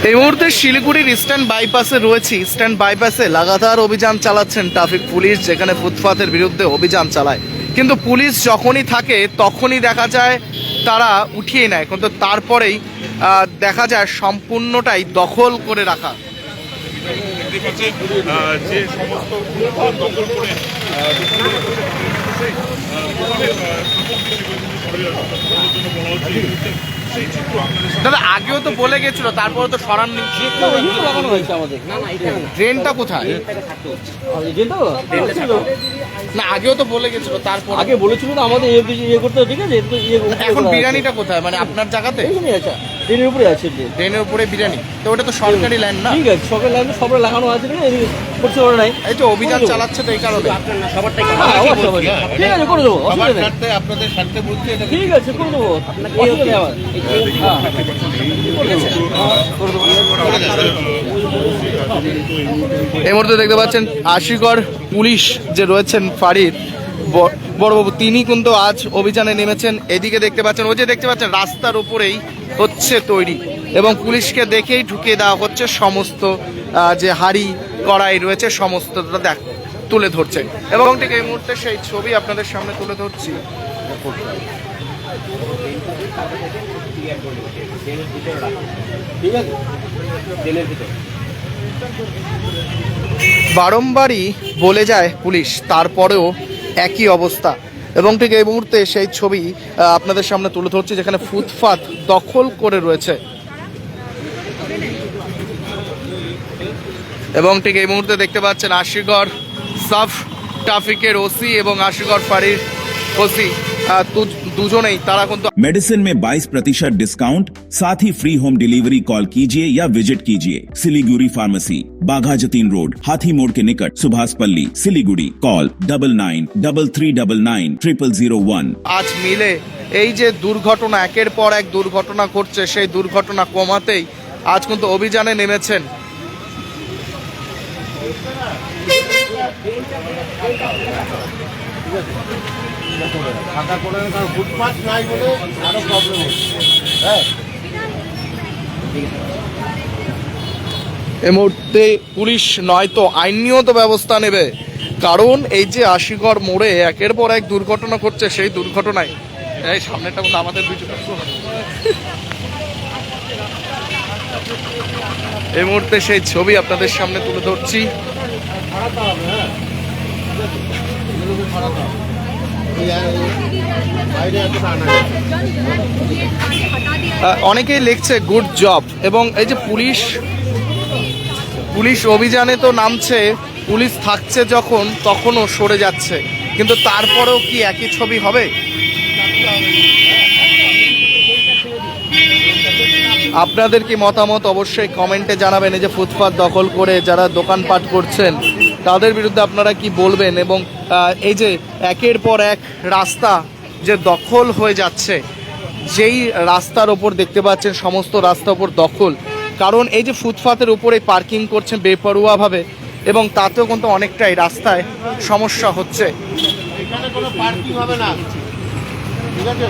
এই মুহূর্তে শিলিগুড়ির ইস্টার্ন বাইপাসে রয়েছি। ইস্টার্ন বাইপাসে লাগাতার অভিযান চালাচ্ছেন ট্রাফিক পুলিশ, যেখানে ফুটপাতের বিরুদ্ধে অভিযান চালায়। কিন্তু পুলিশ যখনই থাকে তখনই দেখা যায় তারা উঠিয়ে নেয়, কিন্তু তারপরেই দেখা যায় সম্পূর্ণটাই দখল করে রাখা। যে সমস্ত দখল করে দাদা আগেও তো বলে গেছিল, তারপরে তো সরাননি। লাগানো হয়েছে আমাদের। ট্রেনটা কোথায়? না আগেও তো বলে গেছিল, তারপর আগে বলেছিল তো আমাদের ইয়ে করতে, ঠিক আছে। এখন বিরিয়ানিটা কোথায়, মানে আপনার জায়গাতে? ট্রেনের উপরে আছে, ট্রেনের উপরে বিরিয়ানি, তো ওটা তো সরকারি লাইন না? ঠিক আছে, সরকারি লাইন সবাই লাগানো আছে, করতে পারে নাই। এই তো অভিযান চালাচ্ছে, তো এই কারণে সবারটাই ঠিক আছে, করে দেবো, অসুবিধা নেই। আপনাদের স্বার্থে বলছি, ঠিক আছে, করে দেবো, অসুবিধা নেই আমার। এই মুহূর্তে দেখতে পাচ্ছেন আশিগড় পুলিশ যে রয়েছেন ফাঁড়ির বড়বাবু, তিনি কিন্তু আজ অভিযানে নেমেছেন। এদিকে দেখতে পাচ্ছেন, ওই যে দেখতে পাচ্ছেন রাস্তার উপরেই হচ্ছে তৈরি, এবং পুলিশকে দেখেই ঢুকিয়ে দেওয়া হচ্ছে সমস্ত যে হাড়ি কড়াই রয়েছে সমস্তটা তুলে ধরছে। এবং ঠিক এই মুহূর্তে সেই ছবি আপনাদের সামনে তুলে ধরছি। বারংবারই বলে যায় পুলিশ, তারপরেও একই অবস্থা। এবং ঠিক এই মুহূর্তে সেই ছবি আপনাদের সামনে তুলে ধরছি, যেখানে ফুটপাত দখল করে রয়েছে। এবং ঠিক এই মুহূর্তে দেখতে পাচ্ছেন আশিগড় সাব ট্রাফিকের ওসি এবং আশিগড় ফাঁড়ির ওসি দুজনেই তারা কিন্তু मेडिसिन में 22% डिस्काउंट, साथ ही फ्री होम डिलीवरी। कॉल कीजिए या विजिट कीजिए सिलीगुड़ी फार्मेसी, बाघा जतीन रोड, हाथी मोड़ के निकट, सुभाष पल्ली, सिलीगुड़ी। कॉल 9933990001। আজ মিলে এই যে দুর্ঘটনা, একের পর এক দুর্ঘটনা ঘটছে, সেই দুর্ঘটনা কমাতেই আজ কিন্তু অভিযানে নেমেছেন। ফুটপাথ নাই বলে আরো প্রবলেম হচ্ছে। হ্যাঁ, এই মুহূর্তে পুলিশ নয়তো আইনিগত ব্যবস্থা নেবে, কারণ এই যে আশিগড় মোড়ে একের পর এক দুর্ঘটনা ঘটছে, সেই দুর্ঘটনায় এই সামনেটা কিন্তু আমাদের এই মুহূর্তে সেই ছবি আপনাদের সামনে তুলে ধরছি। অনেকেই লিখছে গুড জব, এবং এই যে পুলিশ অভিযানে তো নামছে, পুলিশ থাকছে যখন তখনও সরে যাচ্ছে, কিন্তু তারপরেও কি একই ছবি হবে? আপনাদের কি মতামত অবশ্যই কমেন্টে জানাবেন। এই যে ফুটপাত দখল করে যারা দোকানপাট করছেন তাদের বিরুদ্ধে আপনারা কি বলবেন? এবং এই যে একের পর এক রাস্তা যে দখল হয়ে যাচ্ছে, যেই রাস্তার ওপর দেখতে পাচ্ছেন সমস্ত রাস্তার ওপর দখল, কারণ এই যে ফুটপাতের উপরে পার্কিং করছেন বেপরোয়াভাবে, এবং তাতেও কিন্তু অনেকটাই রাস্তায় সমস্যা হচ্ছে। এখানে কোনো পার্কিং হবে না, ঠিক আছে।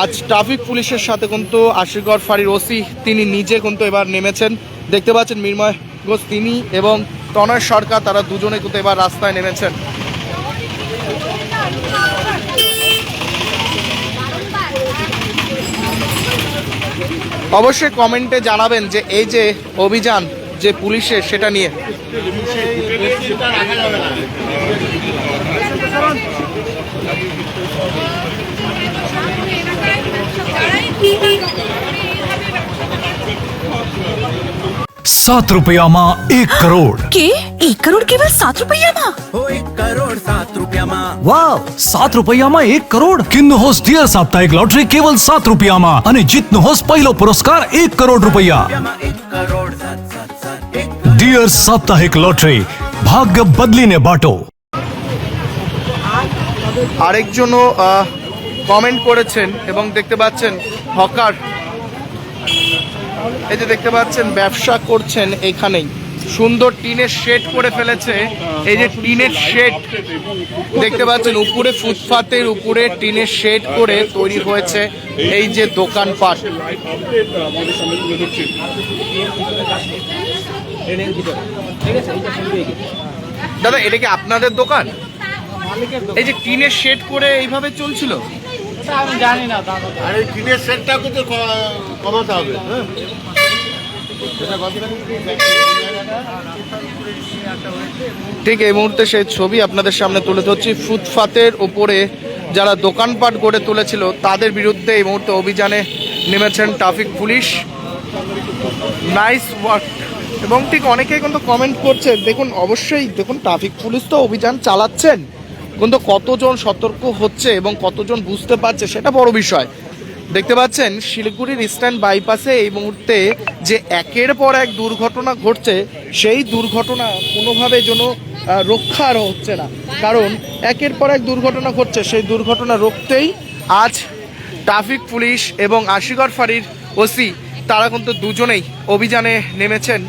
আজ ট্রাফিক পুলিশের সাথে কিন্তু আশিগড় ফাঁড়ির ওসি তিনি নিজে কিন্তু এবার নেমেছেন। দেখতে পাচ্ছেন মৃন্ময় ঘোষ তিনি এবং তনয় সরকার, তারা দুজনে কিন্তু এবার রাস্তায় নেমেছেন। অবশ্যই কমেন্টে জানাবেন যে এই যে অভিযান যে পুলিশের, সেটা নিয়ে। রাখা যাবে না। ₹7 1 करोड़ के 1 करोड़ केवल 7 रुपया में? ₹1 करोड़ 7 रुपया में। वाव, ₹7 1 करोड़ किन्नु होस डियर साप्ताहिक लॉटरी केवल ₹7 में અને જીતનો હોસ પહેલો પુરસ્કાર ₹1 કરોડ રૂપિયા। डियर साप्ताहिक लॉटरी, भाग्य बदलीने बाटो। আরেকজনও কমেন্ট করেছেন এবং দেখতে পাচ্ছেন হকার, এই যে দেখতে পাচ্ছেন ব্যবসা করছেন এখানেই, সুন্দর টিনের শেড করে ফেলেছে। এই যে টিনের শেড দেখতে পাচ্ছেন, উপরে ফুটপাতের উপরে টিনের শেড করে তৈরি হয়েছে এই যে দোকানপাট। আমাদের সামনে তুলে ধরছি। দাদা, এটা কি আপনাদের দোকান? এই যে টিনের শেড করে এইভাবে চলছিল? আমি জানি না দাদা। আর এই টিনের সেটটা কিন্তু কমাতে হবে, হ্যাঁ? ঠিক এই মুহূর্তে সেই ছবি আপনাদের সামনে তুলে ধরছি। ফুটপাতের উপরে যারা দোকানপাট গড়ে তুলেছিল তাদের বিরুদ্ধে এই মুহূর্তে অভিযানে নেমেছেন ট্রাফিক পুলিশ। Nice work. এবং ঠিক অনেকেই কিন্তু কমেন্ট করছে, দেখুন অবশ্যই দেখুন ট্রাফিক পুলিশ তো অভিযান চালাচ্ছেন, কিন্তু কতজন সতর্ক হচ্ছে এবং কতজন বুঝতে পারছে সেটা বড় বিষয়। দেখতে পাচ্ছেন শিলিগুড়ির ইস্টার্ন বাইপাসে এই মুহূর্তে যে একের পর এক দুর্ঘটনা ঘটছে, সেই দুর্ঘটনা কোনোভাবে যেন রক্ষা আর হচ্ছে না। কারণ একের পর এক দুর্ঘটনা ঘটছে, সেই দুর্ঘটনা রুখতেই আজ ট্রাফিক পুলিশ এবং আশিগড় ফাঁড়ির ওসি তারা কিন্তু দুজনেই অভিযানে নেমেছেন।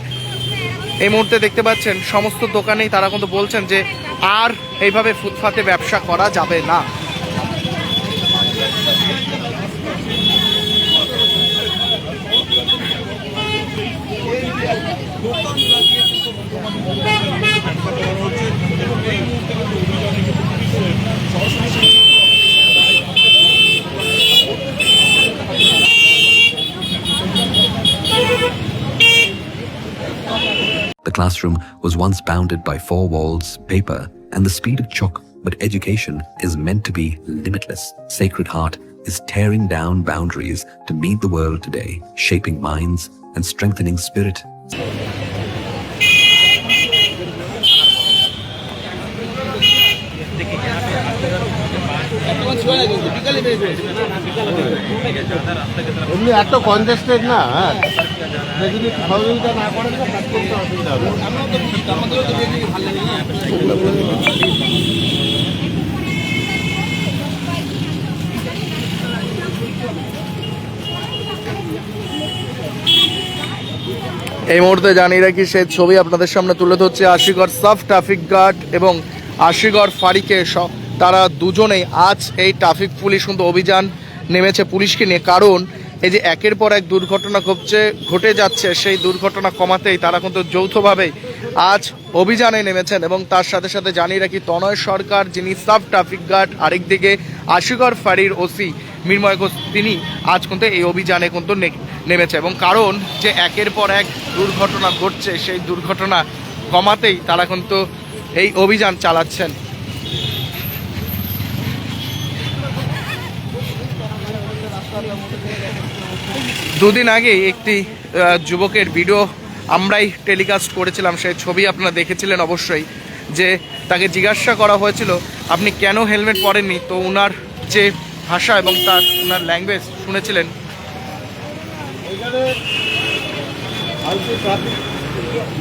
এই মুহূর্তে দেখতে পাচ্ছেন সমস্ত দোকানেই তারা কিন্তু বলছেন যে আর এইভাবে ফুটপাতে ব্যবসা করা যাবে না। The classroom was once bounded by four walls, paper, and the speed of chalk, but education is meant to be limitless. Sacred Heart is tearing down boundaries to meet the world today, shaping minds and strengthening spirit. এমনি এত congested না, হ্যাঁ, যদি সহযোগিতা না করেন তো কাজ করতে অসুবিধা হবে। এই মুহূর্তে জানিয়ে রাখি সেই ছবি আপনাদের সামনে তুলে ধরছে আশিগড় সাব ট্রাফিক গার্ড এবং আশিগড় ফাঁড়িকে তারা দুজনেই আজ এই ট্রাফিক পুলিশ কিন্তু অভিযান নেমেছে পুলিশকে নিয়ে। কারণ এই যে একের পর এক দুর্ঘটনা ঘটে যাচ্ছে, সেই দুর্ঘটনা কমাতেই তারা কিন্তু যৌথভাবে আজ অভিযানে নেমেছেন। এবং তার সাথে সাথে জানিয়ে রাখি তনয় সরকার, যিনি সাব ট্রাফিক গার্ড, আরেকদিকে আশিগড় ফাঁড়ির ওসি মৃন্ময় ঘোষ, তিনি আজ কিন্তু এই অভিযানে কিন্তু নেমেছে। এবং কারণ যে একের পর এক দুর্ঘটনা ঘটছে, সেই দুর্ঘটনা কমাতেই তারা কিন্তু এই অভিযান চালাচ্ছেন। দুদিন আগে একটি যুবকের ভিডিও আমরাই টেলিকাস্ট করেছিলাম, সেই ছবি আপনারা দেখেছিলেন অবশ্যই, যে তাকে জিজ্ঞাসা করা হয়েছিল আপনি কেন হেলমেট পরেননি, তো ওনার যে ভাষা এবং ওনার ল্যাঙ্গুয়েজ শুনেছিলেন। এখানে फालतू ट्रैफिक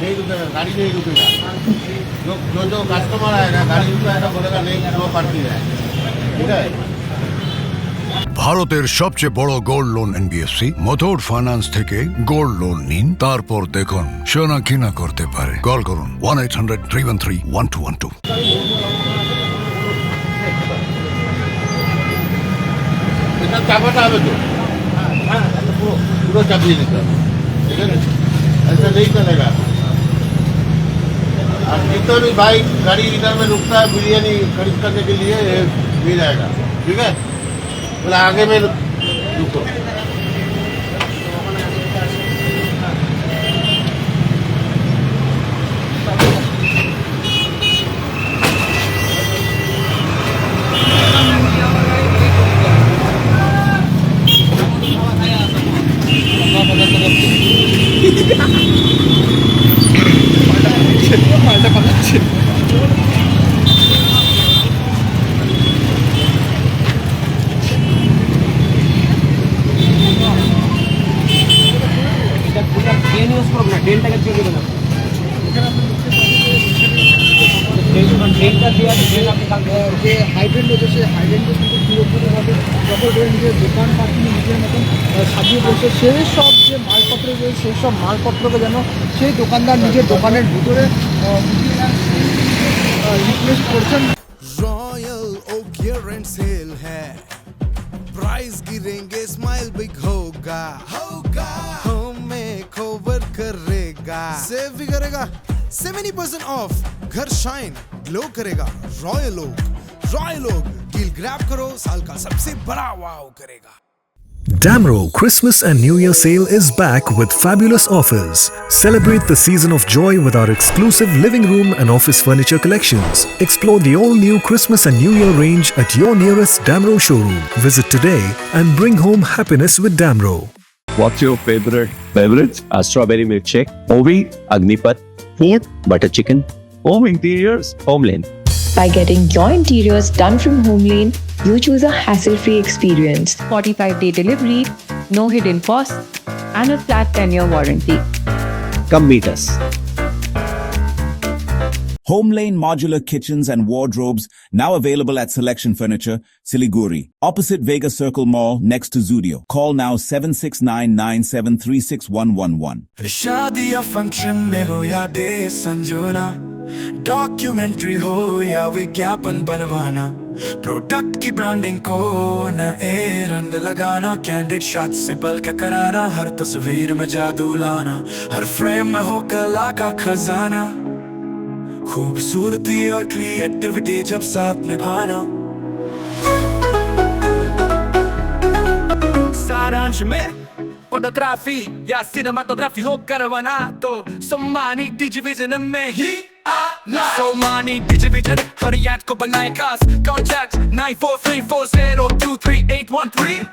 नहीं रुकेगा, गाड़ी नहीं रुकेगा। जो कस्टमर आएगा गाड़ी रुकाएगा, बोलेगा नहीं नो पार्किंग है, ठीक है। ভারতের সবচেয়ে বড় gold loan NBFC Muthoot finance থেকে গোল্ড লোন নিন, তারপর দেখুন সোনা কিনা করতে পারে। কল করুন 1-800-313-1212। এটা চাপাটা হবে তো, হ্যাঁ पूरा चाबिए लेते हैं, ठीक है ना, ऐसा नहीं चलेगा। और जितना भी बाइक गाड़ी इधर में रुकता है बिरयानी खरीद करने के लिए मिल जाएगा, ठीक है। बोला आगे में रुको। হাইড্রেন্ট পুরোপুরিভাবে যত নিজের দোকান পাতি নিজের মতন সাজিয়ে বসে সেই সব যে মালপত্র রয়েছে সেই সব মালপত্রকে যেন সেই দোকানদার নিজের দোকানের ভিতরে রিপ্লেস করছেন। Royal oak year end sale है, प्राइस गिरेंगे स्माइल बिग होगा, होम में कवर करेगा, सेव भी करेगा 70% ऑफ, घर शाइन ग्लो करेगा। रॉयल ओक डील ग्रैब करो, साल का सबसे बड़ा वाव करेगा। Damro Christmas and New Year sale is back with fabulous offers. Celebrate the season of joy with our exclusive living room and office furniture collections. Explore the all-new Christmas and New Year range at your nearest Damro showroom. Visit today and bring home happiness with Damro. What's your favorite beverage? Strawberry milkshake. Ovi, Agnipat. Food, butter chicken. Home interiors, Homeland. By getting your interiors done from Homelane, you choose a hassle-free experience. 45-day delivery, no hidden costs, and a flat 10-year warranty. Come meet us. Homelane Modular Kitchens and Wardrobes now available at Selection Furniture, Siliguri, opposite Vega Circle Mall next to Zudio. Call now 7699736111. शादी या function में हो या day संजोना, documentary हो या विज्ञापन बनवाना, product की ब्रांडिंग को न रंग लगाना, कैंडिड शॉट से बल्क कराना, हर तस्वीर में जादू लाना, हर फ्रेम में हो कला का खजाना, खूबसूरती और क्रिएटिविटी जब साथ निभाना। सारांश में फोटोग्राफी या सिनेमाटोग्राफी हो करवाना तो सोमानी डिजिविजन में ही आना। सोमानी डिजिविजन हर याद को बनाए खास। कॉन्टैक्ट 9434023813।